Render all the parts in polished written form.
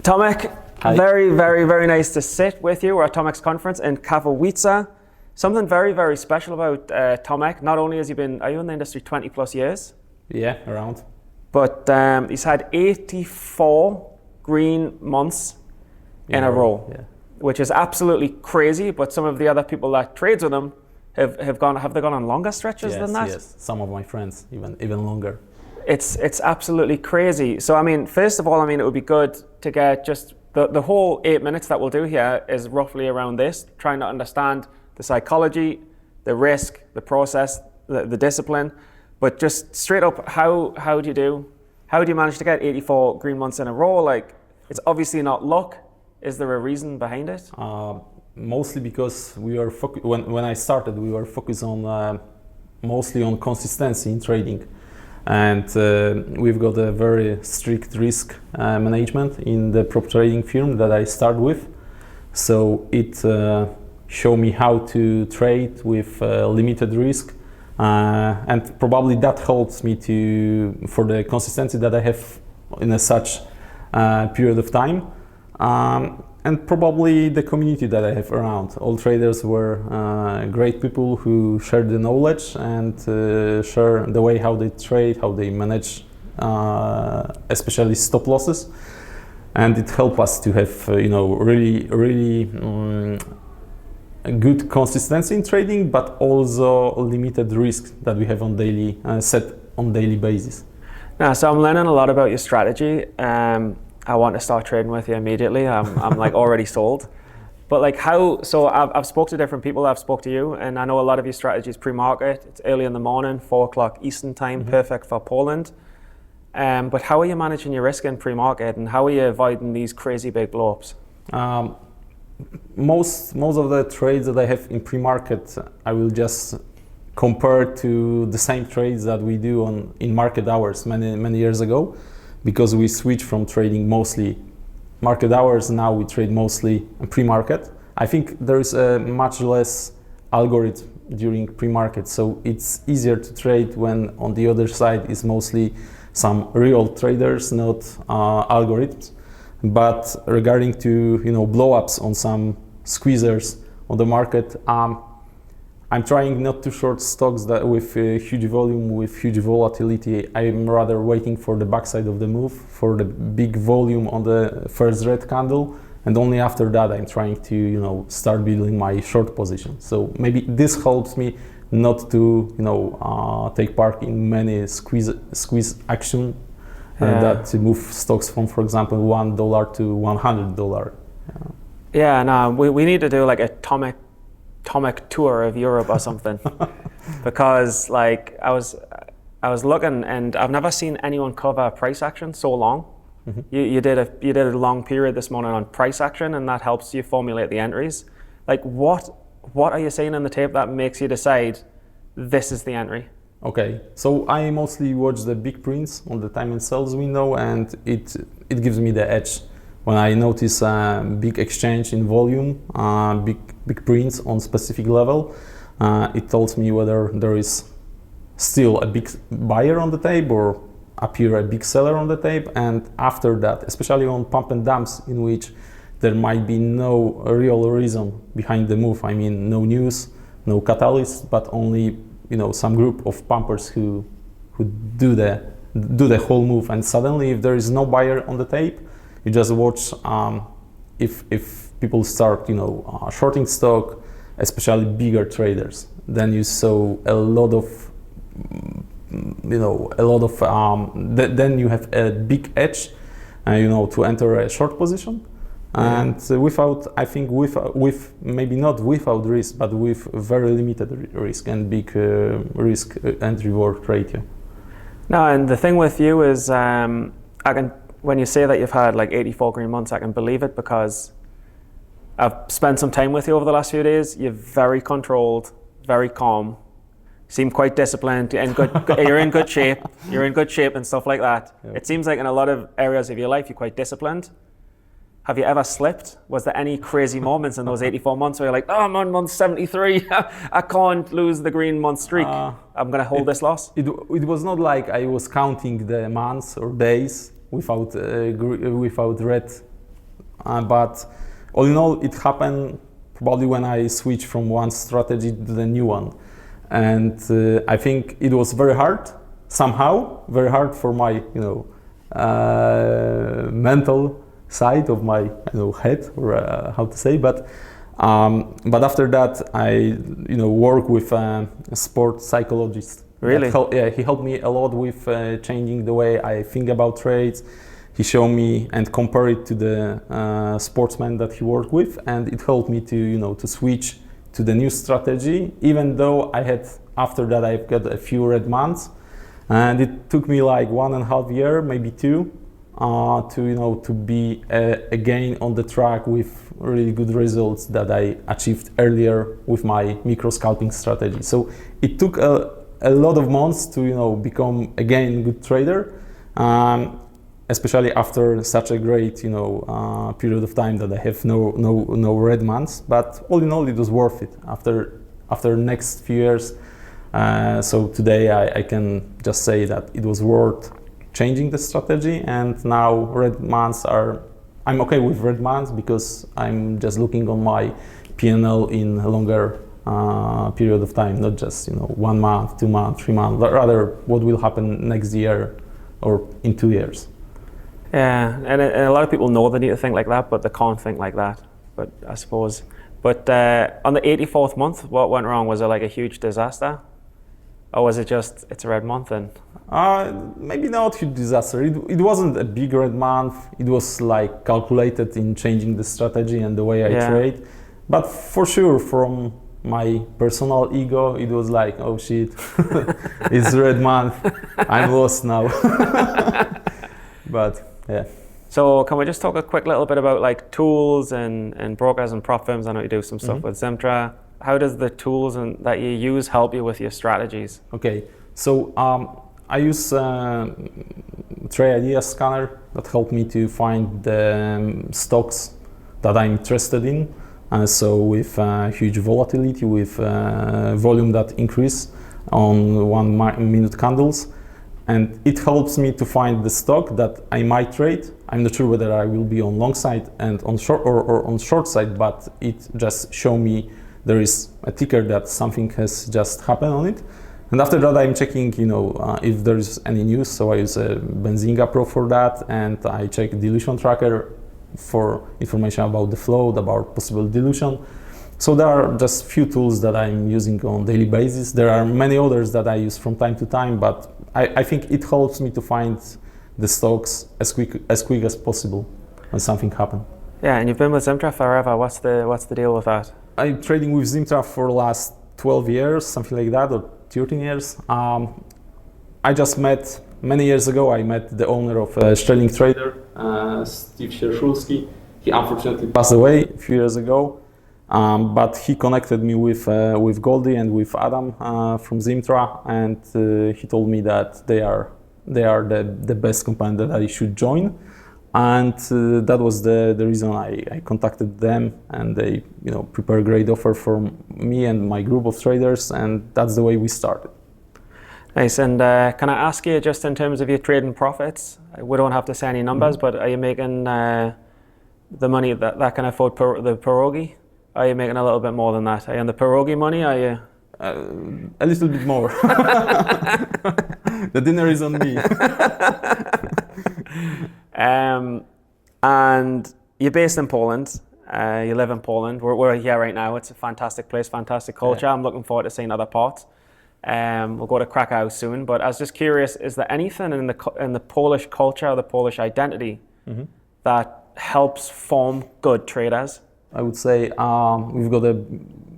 Tomek, Hi. very, very, very nice to sit with you. We're at Tomek's conference in Katowice. Something very, very special about Tomek. Not only has he been, are you in the industry 20 plus years? Yeah, around. But he's had 84 green months in a row, yeah. which is absolutely crazy. But some of the other people that trades with him have they gone on longer stretches than that? Yes, some of my friends even longer. It's absolutely crazy. So I mean, first of all, I mean, it would be good to get just the whole 8 minutes that we'll do here is roughly around this, trying to understand the psychology, the risk, the process, the discipline. But just straight up, how do you manage to get 84 green months in a row? Like, it's obviously not luck. Is there a reason behind it? Mostly because we were when I started, we were focused on mostly on consistency in trading, and we've got a very strict risk management in the prop trading firm that I start with. So it showed me how to trade with limited risk. And probably that helps me for the consistency that I have in such period of time, and probably the community that I have around. All traders were great people who share the knowledge and share the way how they trade, how they manage, especially stop losses, and it helped us to have really good consistency in trading, but also limited risk that we have on daily basis. Now, so I'm learning a lot about your strategy. I want to start trading with you immediately. I'm like already sold. But like so I've spoke to different people. I've spoke to you, and I know a lot of your strategy is pre-market. It's early in the morning, 4 o'clock Eastern time, perfect for Poland. But how are you managing your risk in pre-market, and how are you avoiding these crazy big blow-ups? Most of the trades that I have in pre-market, I will just compare to the same trades that we do in market hours many years ago, because we switched from trading mostly market hours. Now we trade mostly pre-market. I think there is a much less algorithm during pre-market, so it's easier to trade when on the other side is mostly some real traders, not algorithms. But regarding to blow-ups on some squeezers on the market, I'm trying not to short stocks that with huge volume, with huge volatility. I'm rather waiting for the backside of the move, for the big volume on the first red candle, and only after that I'm trying to start building my short position. So maybe this helps me not to take part in many squeeze action. That move stocks from, for example, $1 to $100. Yeah, no, we need to do like a Tomek tour of Europe or something, because like I was looking, and I've never seen anyone cover price action so long. You did a long period this morning on price action, and that helps you formulate the entries. Like what are you seeing in the tape that makes you decide this is the entry? Okay, so I mostly watch the big prints on the time and sells window, and it gives me the edge. When I notice a big exchange in volume, big prints on specific level, it tells me whether there is still a big buyer on the tape or appear a big seller on the tape. And after that, especially on pump and dumps, in which there might be no real reason behind the move. I mean, no news, no catalyst, but only some group of pumpers who do the whole move, and suddenly if there is no buyer on the tape, you just watch if people start shorting stock, especially bigger traders, then you saw a lot of then you have a big edge to enter a short position. And with maybe not without risk, but with very limited risk and big risk and reward ratio. No, and the thing with you is, when you say that you've had like 84 green months, I can believe it, because I've spent some time with you over the last few days. You're very controlled, very calm, seem quite disciplined, and you're in good shape. You're in good shape and stuff like that. Yep. It seems like in a lot of areas of your life, you're quite disciplined. Have you ever slipped? Was there any crazy moments in those 84 months where you're like, oh, I'm on month 73, I can't lose the green month streak, I'm going to hold this loss? It was not like I was counting the months or days without red but all in all, it happened probably when I switched from one strategy to the new one. And I think it was very hard, somehow, very hard for my, mental side of my head, or how to say, but after that I work with a sports psychologist. Really? He helped me a lot with changing the way I think about trades. He showed me and compare it to the sportsmen that he worked with, and it helped me to switch to the new strategy, even though after that I've got a few red months, and it took me like 1.5 years, maybe 2, to be again on the track with really good results that I achieved earlier with my micro scalping strategy. So it took a lot of months to become again a good trader, especially after such a great period of time that I have no red months. But all in all, it was worth it after next few years. So today I can just say that it was worth changing the strategy, and now red months I'm okay with red months because I'm just looking on my P&L in a longer period of time, not just 1 month, 2 months, 3 months, but rather what will happen next year or in 2 years. Yeah, and a lot of people know they need to think like that, but they can't think like that. But I suppose, on the 84th month, what went wrong? Was it like a huge disaster, or was it just it's a red month and? Maybe not huge disaster. It wasn't a big red month. It was like calculated in changing the strategy and the way I trade. But for sure, from my personal ego, it was like, oh shit, it's red month. I'm lost now. But yeah. So can we just talk a quick little bit about like tools and brokers and prop firms? I know you do some stuff with Zimtra. How does the tools that you use help you with your strategies? Okay, so I use Trade Idea Scanner that helped me to find the stocks that I'm interested in. So with huge volatility, with volume that increase on 1 minute candles. And it helps me to find the stock that I might trade. I'm not sure whether I will be on long side and on short or on short side, but it just show me there is a ticker that something has just happened on it. And after that, I'm checking, if there is any news. So I use a Benzinga Pro for that, and I check dilution tracker for information about the float, about possible dilution. So there are just few tools that I'm using on daily basis. There are many others that I use from time to time, but I think it helps me to find the stocks as quick as possible when something happens. Yeah, and you've been with Zimtra forever. What's the deal with that? I'm trading with Zimtra for the last 12 years, something like that, or 13 years. I just met, many years ago, I met the owner of Sterling Trader, Steve Sierszulski. He unfortunately passed away a few years ago, but he connected me with Goldie and with Adam from Zimtra, and he told me that they are the best company that I should join. And that was the reason I contacted them, and they prepare a great offer for me and my group of traders, and that's the way we started. Nice. And can I ask you, just in terms of your trading profits, we don't have to say any numbers, but are you making the money that can afford the pierogi? Are you making a little bit more than that? Are you on the pierogi money? Are you? A little bit more. The dinner is on me. And you're based in Poland. You live in Poland. We're here right now. It's a fantastic place, fantastic culture. Yeah. I'm looking forward to seeing other parts. We'll go to Krakow soon. But I was just curious: is there anything in the Polish culture, the Polish identity, that helps form good traders? I would say we've got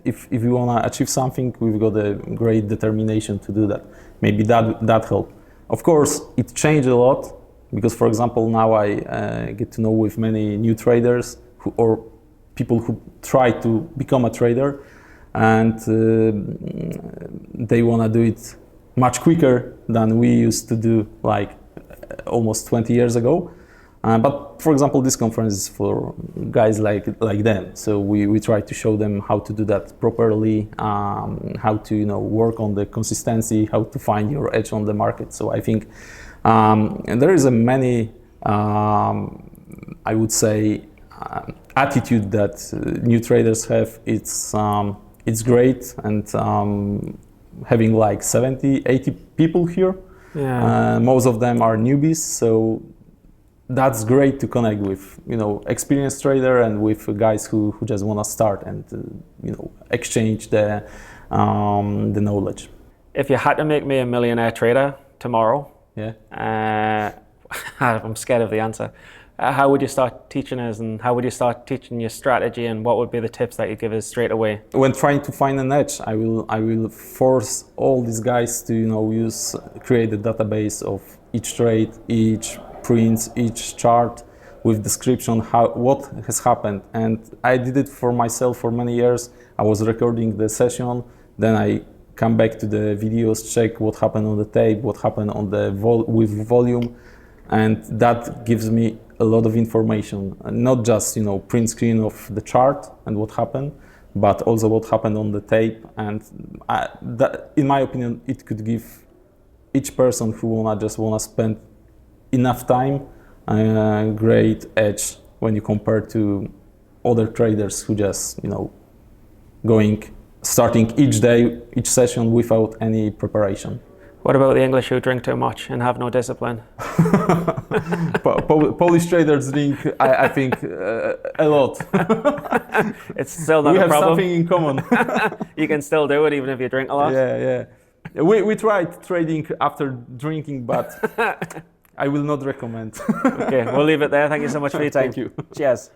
if we want to achieve something, we've got a great determination to do that. Maybe that helped. Of course, it changed a lot. Because, for example, now I get to know with many new traders or people who try to become a trader, and they want to do it much quicker than we used to do, like almost 20 years ago. But, for example, this conference is for guys like them. So we try to show them how to do that properly, how to work on the consistency, how to find your edge on the market. So I think. And there is a many, I would say, attitude that new traders have, it's great, and having like 70, 80 people here. Yeah. Most of them are newbies, so that's great to connect with, experienced trader and with guys who just want to start and exchange the knowledge. If you had to make me a millionaire trader tomorrow, I'm scared of the answer. How would you start teaching us, and how would you start teaching your strategy, and what would be the tips that you'd give us straight away? When trying to find an edge, I will force all these guys to create a database of each trade, each print, each chart with description what has happened. And I did it for myself for many years. I was recording the session, then I come back to the videos, check what happened on the tape, what happened on the with volume, and that gives me a lot of information, not just print screen of the chart and what happened, but also what happened on the tape. And that, in my opinion, it could give each person who wanna spend enough time a great edge when you compare to other traders who just starting each day, each session without any preparation. What about the English who drink too much and have no discipline? Polish traders drink, I think, a lot. It's still not we a have problem. something in common. You can still do it even if you drink a lot? Yeah. We tried trading after drinking, but I will not recommend. Okay, we'll leave it there. Thank you so much for your time. Thank you. Cheers.